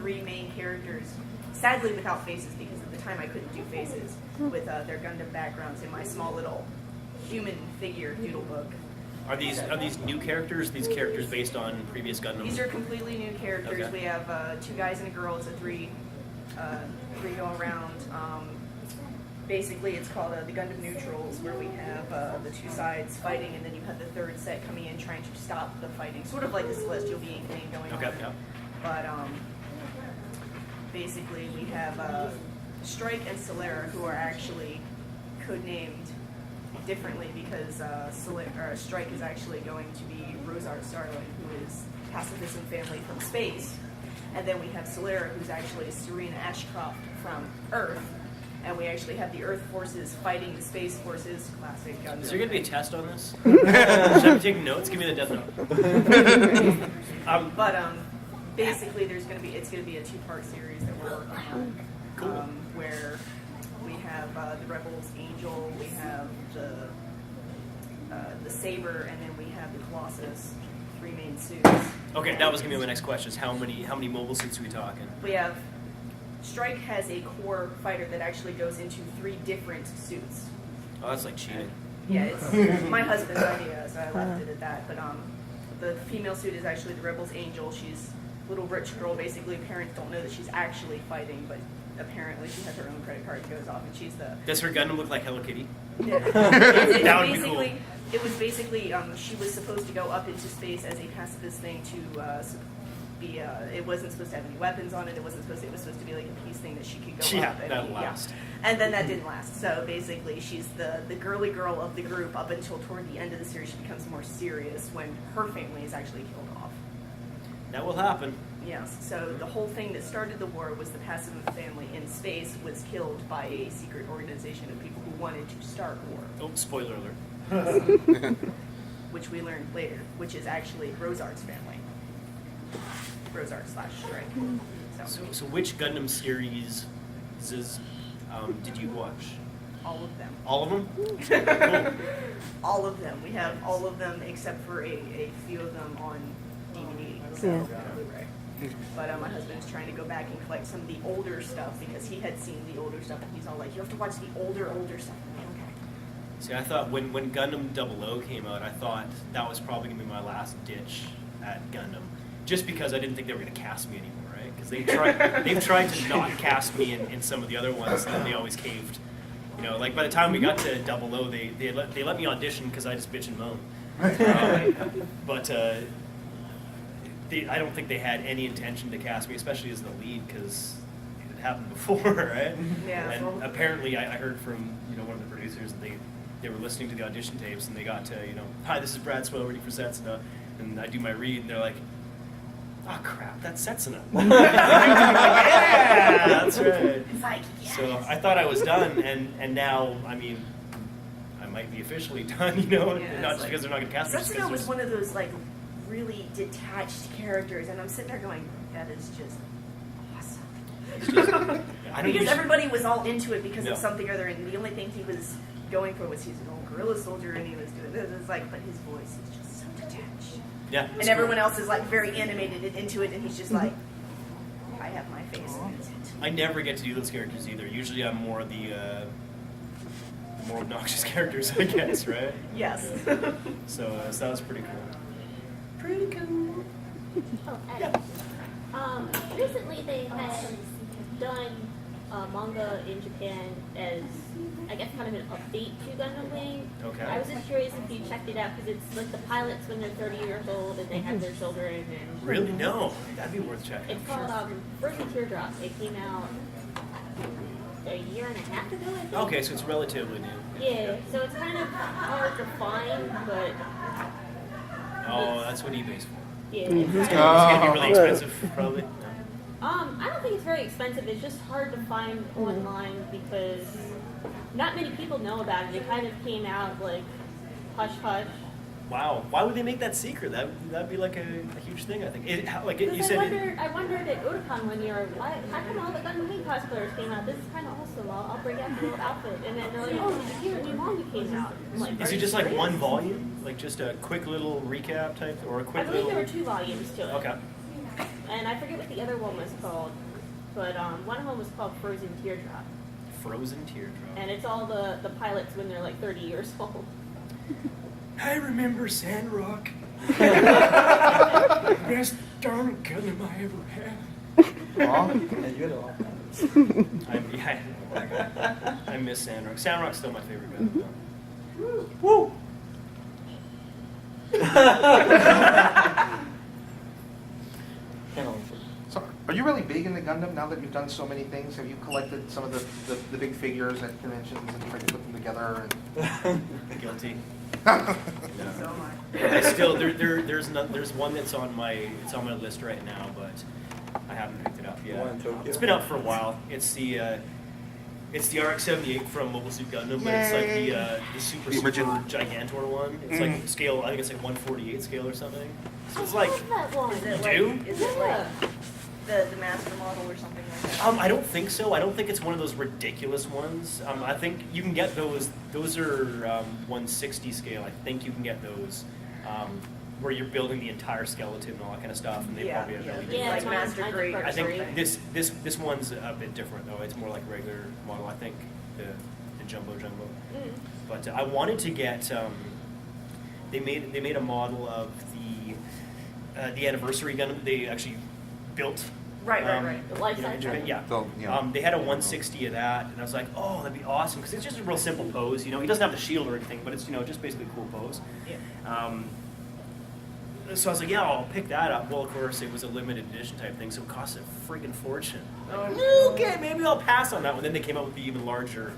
three main characters, sadly without faces because at the time I couldn't do faces, with their Gundam backgrounds in my small little human figure doodle book. Are these new characters? These characters based on previous Gundam? These are completely new characters. Okay. We have 2 guys and a girl. It's a three go around. Basically, it's called the Gundam Neutrals, where we have the 2 sides fighting, and then you have the third set coming in trying to stop the fighting. Sort of like the Celestial Being thing going on. Okay, yeah. But basically, we have Strike and Solera, who are actually codenamed differently because Strike is actually going to be Rosart Starling, who is pacifism family from space. And then we have Solera, who's actually Serena Ashcroft from Earth. And we actually have the Earth forces fighting the space forces. Classic Gundam. Is there going to be a test on this? Should I be taking notes? Give me the death note. Basically, it's going to be a 2-part series that we're working on. Cool. Where we have the Rebels Angel, we have the Saber, and then we have the Colossus. 3 main suits. Okay, that was going to be my next question. Is how many mobile suits are we talking? We have Strike has a core fighter that actually goes into 3 different suits. Oh, that's like cheating. Yeah, it's my husband's idea, so I left it at that. But the female suit is actually the Rebels Angel. She's a little rich girl. Basically, parents don't know that she's actually fighting, but apparently she has her own credit card that goes off, and she's the... Does her Gundam look like Hello Kitty? Yeah. That would be cool. It was basically, she was supposed to go up into space as a pacifist thing to be, it wasn't supposed to have any weapons on it, it was supposed to be like a peace thing that she could go up and that'll last. And then that didn't last. So basically she's the girly girl of the group up until toward the end of the series she becomes more serious when her family is actually killed off. That will happen. Yes, so the whole thing that started the war was the pacifist family in space was killed by a secret organization of people who wanted to start war. Oh, spoiler alert. Which we learned later, which is actually Rosart's family. Rosart/Strike. So which Gundam series did you watch? All of them. All of them? Cool. All of them. We have all of them except for a few of them on DVD. So, Blu-ray. But my husband's trying to go back and collect some of the older stuff because he had seen the older stuff and he's all like, you have to watch the older stuff. See, I thought when Gundam 00 came out, I thought that was probably going to be my last ditch at Gundam. Just because I didn't think they were going to cast me anymore, right? Because they've tried to not cast me in some of the other ones, and they always caved. You know, like by the time we got to 00, they let me audition because I just bitch and moan. But I don't think they had any intention to cast me, especially as the lead, because it had happened before, right? Yeah. And apparently, I heard from one of the producers that they were listening to the audition tapes and they got to hi, this is Brad Swaile reading for Setsuna, and I do my read and they're like, oh crap, that's Setsuna. Yeah, that's right. It's like, yes. So I thought I was done, and now I mean I might be officially done, not just because they're not going to cast me. Setsuna was one of those like really detached characters, and I'm sitting there going, that is just awesome. Because everybody was all into it because of something or other, and the only thing he was going for was he's an old guerrilla soldier, and he was doing this. It's like, but his voice is just so detached. Yeah. And everyone else is like very animated and into it, and he's just like, I have my face, and that's it. I never get to do those characters either. Usually, I'm more the more obnoxious characters, I guess, right? Yes. Yeah. So that was pretty cool. Pretty cool. Oh, Eddie. Recently they had done manga in Japan as, I guess, kind of an update to Gundam Wing. Okay. I was just curious if you checked it out, because it's like the pilots when they're 30 years old and they have their children. And Really? No. That'd be worth checking. it's called Frozen Teardrop. It came out a year and a half ago, I think. Okay, so it's relatively new. Yeah, so it's kind of hard to find, but Oh, that's what eBay's for. yeah. It's gonna be really expensive, probably. I don't think it's very expensive. It's just hard to find online because not many people know about it. It kind of came out like hush hush. Wow. Why would they make that secret? That'd be like a huge thing, I think. I wondered at Otakon one year, how come all the Gundam Wing cosplayers came out? This is kind of awesome. I'll bring out the little outfit. And then they're like, oh, here, new manga came out. I'm like, Is it just like one volume? Like just a quick little recap type? Or a quick I believe little... there were 2 volumes to it. Okay. and I forget what the other one was called, but one of them was called Frozen Teardrop, Frozen Teardrop. and it's all the pilots when they're like 30 years old. I remember Sandrock. Best darn Gundam I ever had. Aw, and you had a lot. I miss Sandrock. Sandrock's still my favorite Gundam. Woo! So, are you really big into Gundam now that you've done so many things? Have you collected some of the big figures at conventions and tried to put them together? And... Guilty. So am I. I still there's one that's on my list right now, but I haven't picked it up The one in yet. Tokyo? It's been out for a while. It's the RX-78 from Mobile Suit Gundam, but it's like the super The original. Gigantor one. It's like scale, I think it's like 148 scale or something. So it's like, I love that one. Is it Do? like, is it Yeah. like the master model or something like that? I don't think so. I don't think it's one of those ridiculous ones. I think you can get those. Those are 160 scale. I think you can get those where you're building the entire skeleton and all that kind of stuff, and they Yeah, probably have yeah. really Yeah, Like mine's master a grade. I think Sorry. this one's a bit different though. It's more like regular model. I think the jumbo. Mm. But I wanted to get. They made a model of the anniversary Gundam. They actually built. Right. The life You know, in size Japan, one? yeah. So, yeah. They had a 160 of that, and I was like, oh, that'd be awesome because it's just a real simple pose. You know, he doesn't have the shield or anything, but it's just basically a cool pose. Yeah. So I was like, yeah, I'll pick that up. Well, of course, it was a limited edition type thing, so it cost a freaking fortune. Like, okay, maybe I'll pass on that one. Then they came out with the even larger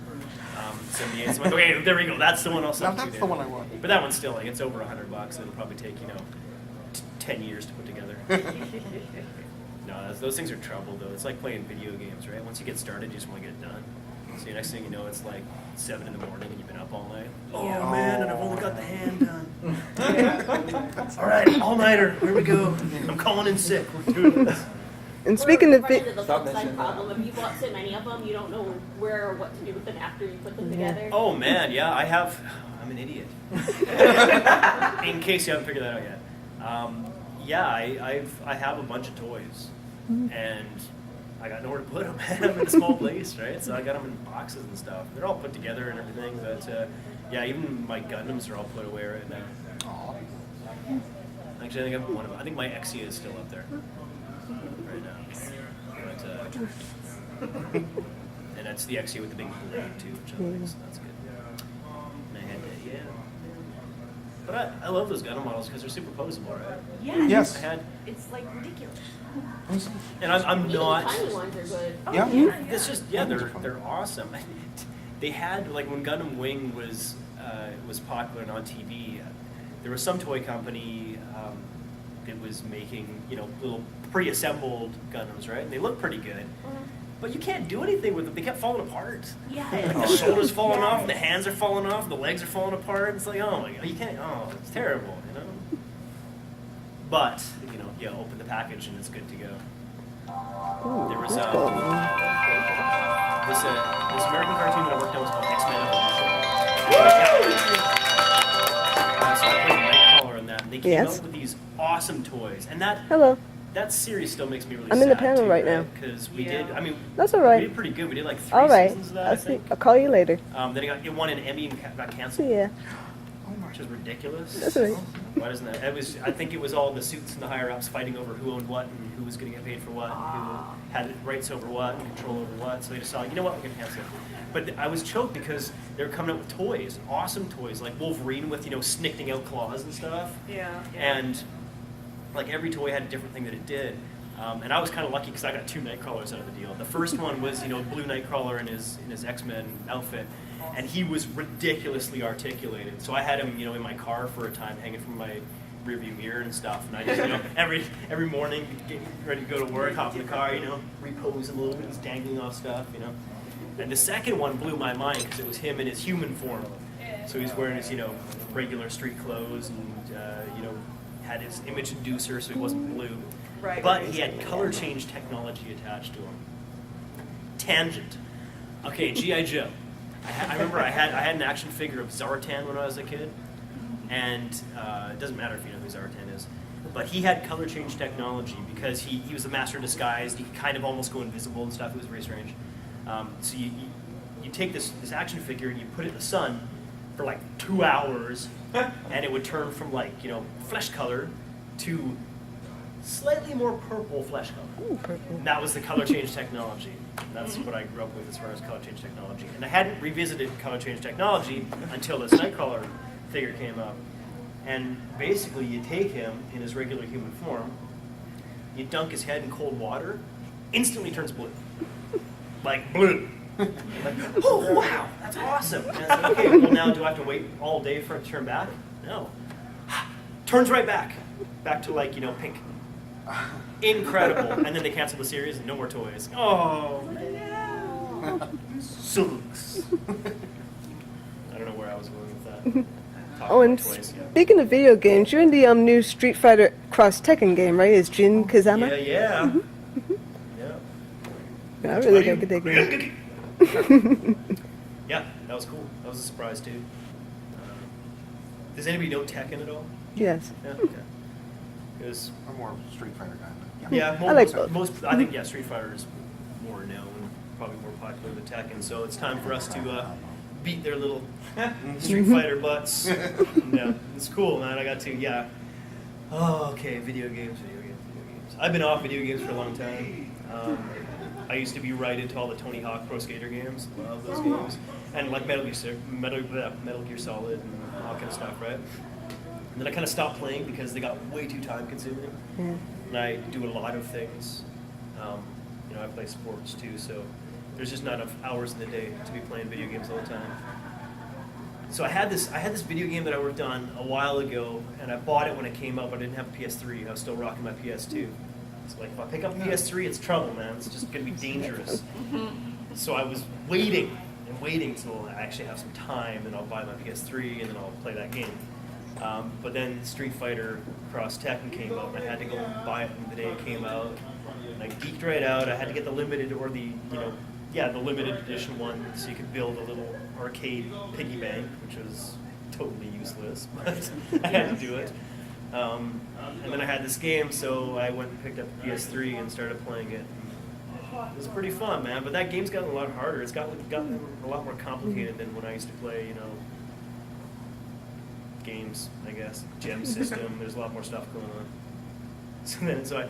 78. So I'm like, okay, there we go. That's the one I'll Now substitute that's in. the one I want. But that one's still like it's over $100. It'll probably take 10 years to put together. No, those things are trouble though. It's like playing video games, right? Once you get started, you just want to get it done. So the next thing you know, it's like 7 in the morning and you've been up all night. Oh Yeah. man, and I've only got the hand done. All right, all nighter. Here we go. I'm calling in sick. We're doing this. And speaking of Run fi- into the Stop flip side mentioning that. problem. If you bought so many of them, you don't know where or what to do with them after you put them together. Oh man, yeah, I'm an idiot. In case you haven't figured that out yet. Yeah, I have a bunch of toys, and I got nowhere to put them. I have them in a small place, right? So I got them in boxes and stuff. They're all put together and everything, but yeah, even my Gundams are all put away right now. Aw. Actually, I think I have one of them. I think my Exia is still up there right now. But, and that's the Exia with the big blue too, which I like, so that's good. And I had that, yeah. But I love those Gundam models because they're super posable, right? Yeah. Yes. I had, It's like ridiculous. and I'm Even not. the tiny ones are good. Oh, Yeah. It's just they're awesome. They had like when Gundam Wing was popular and on TV. There was some toy company that was making little pre-assembled Gundams, right? And they looked pretty good, but you can't do anything with them. They kept falling apart. Yeah. Like the shoulders falling off, and the hands are falling off, the legs are falling apart. It's like, oh my god, you can't. Oh, it's terrible, But you open the package and it's good to go. There was this American cartoon that I worked on was called X-Men Evolution. So I played Nightcrawler in that, and they came Yes. out with these awesome toys, and Hello. that series still makes me really I'm sad in the panel too, right now. because we Yeah. did. I mean, That's all we right. did pretty good. We did like 3 All right. seasons of that, I I'll see. think. I'll call you later. Then it won an Emmy and got canceled, See ya. which is ridiculous. That's all right. Why doesn't that? I think it was all the suits and the higher ups fighting over who owned what and who was going to get paid for what, and who had rights over what and control over what. So they decided, you know what, we're going to cancel it. But I was choked because they were coming out with toys, awesome toys like Wolverine with snicking out claws and stuff. Yeah. And like every toy had a different thing that it did. And I was kind of lucky because I got 2 Nightcrawlers out of the deal. The first one was blue Nightcrawler in his X-Men outfit, and he was ridiculously articulated. So I had him in my car for a time, hanging from my rearview mirror and stuff. And I just every morning get ready to go to work, hop in the car, repose a little bit, he's dangling off stuff, And the second one blew my mind because it was him in his human form. So he's wearing his regular street clothes and had his image inducer, so he wasn't blue. Right. But he had color change technology attached to him. Tangent. Okay, G.I. Joe. I remember I had an action figure of Zartan when I was a kid, and it doesn't matter if you know who Zartan is. But he had color change technology because he was a master of disguise. He could kind of almost go invisible and stuff. It was very strange. So you take this action figure and you put it in the sun for like 2 hours, and it would turn from like, flesh color to slightly more purple flesh color. Ooh, purple. And that was the color change technology. That's what I grew up with as far as color change technology. And I hadn't revisited color change technology until this Nightcrawler figure came up. And basically you take him in his regular human form, you dunk his head in cold water, instantly turns blue. Like blue. Like, oh wow, that's awesome. And I said, okay, well now do I have to wait all day for it to turn back? No. Turns right back. Back to like, pink. Incredible. And then they canceled the series and no more toys. Oh, no. Sucks. I don't know where I was going with that. Oh, and Toys, yeah. speaking of video games, you're in the new Street Fighter Cross Tekken game, right? Is Jin Kazama? Yeah. Yeah. I really got good game. Yeah, that was cool. That was a surprise too. Does anybody know Tekken at all? Yes. Yeah. Okay. It was. I'm more of a Street Fighter guy. But Yeah, I like both. most. I think Street Fighter is more known, probably more popular than Tekken. So it's time for us to beat their little Street Fighter butts. Yeah, it's cool, man. I got to. Yeah. Oh, okay. Video games. I've been off video games for a long time. I used to be right into all the Tony Hawk Pro Skater games. Love those games. And like Metal Gear Solid and all kind of stuff, right? And then I kind of stopped playing because they got way too time consuming. Yeah. And I do a lot of things. I play sports too, so there's just not enough hours in the day to be playing video games all the time. So I had this video game that I worked on a while ago, and I bought it when it came out, but I didn't have a PS3. I was still rocking my PS2. So like, if I pick up a PS3, it's trouble, man. It's just gonna be dangerous. So I was waiting till I actually have some time, and I'll buy my PS3, and then I'll play that game. But then Street Fighter Cross Tekken came out, and I had to go and buy it the day it came out. And I geeked right out. I had to get the limited or the limited edition one, so you could build a little arcade piggy bank, which was totally useless, but I had to do it. And then I had this game, so I went and picked up the PS3 and started playing it. It was pretty fun, man. But that game's gotten a lot harder. It's gotten a lot more complicated than when I used to play, games, I guess. Gem system. There's a lot more stuff going on. So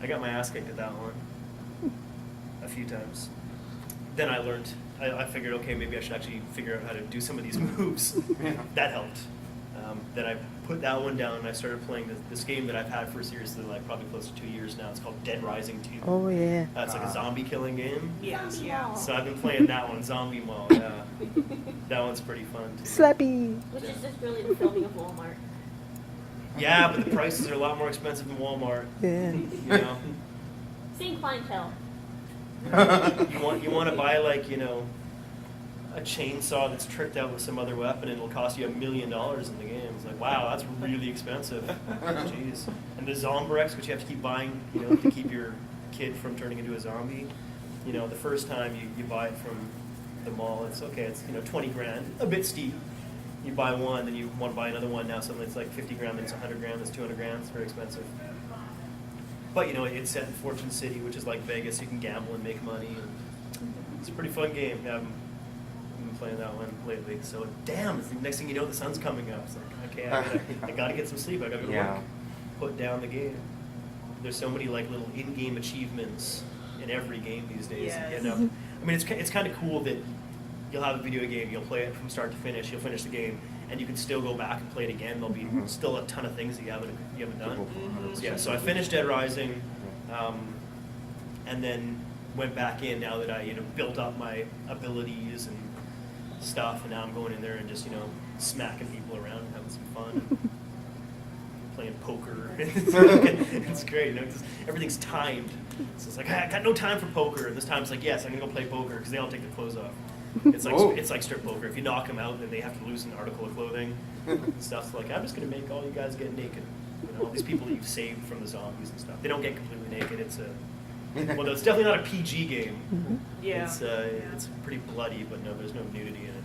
I got my ass kicked at that one a few times. Then I learned. I figured, okay, maybe I should actually figure out how to do some of these moves. That helped. Then I put that one down and I started playing this game that I've had for seriously like probably close to 2 years now. It's called Dead Rising 2. Oh, yeah. It's like a zombie killing game. Yes, yeah. So I've been playing that one, Zombie Mall. Yeah, that one's pretty fun too. Slappy. Which is just really the filming of Walmart. Yeah, but the prices are a lot more expensive than Walmart. Yeah. Same clientele. You want to buy like a chainsaw that's tricked out with some other weapon, and it'll cost you $1 million in the game. It's like, wow, that's really expensive. Jeez. And the Zombrex, which you have to keep buying, to keep your kid from turning into a zombie. The first time you buy it from the mall, it's okay. It's 20 grand, a bit steep. You buy one, then you want to buy another one. Now something that's like 50 grand, then it's 100 grand, that's 200 grand. It's very expensive. But it's set in Fortune City, which is like Vegas. You can gamble and make money. And it's a pretty fun game. I've been playing that one lately. So damn, the next thing you know, the sun's coming up. It's like, okay, I gotta get some sleep. I gotta go to work. Put down the game. There's so many like little in-game achievements in every game these days. Yes. I mean, it's kind of cool that you'll have a video game, you'll play it from start to finish, you'll finish the game, and you can still go back and play it again. There'll be still a ton of things that you haven't done. So, yeah, so I finished Dead Rising, and then went back in now that I built up my abilities and stuff, and now I'm going in there and just smacking people around and having some fun. Playing poker. It's great. Everything's timed. So it's like, I got no time for poker. And this time it's like, yes, I'm going to go play poker because they all take their clothes off. It's like strip poker. If you knock them out, then they have to lose an article of clothing and stuff. So like, I'm just going to make all you guys get naked. All these people that you've saved from the zombies and stuff. They don't get completely naked. It's no, it's definitely not a PG game. Yeah. It's pretty bloody, but no, there's no nudity in it.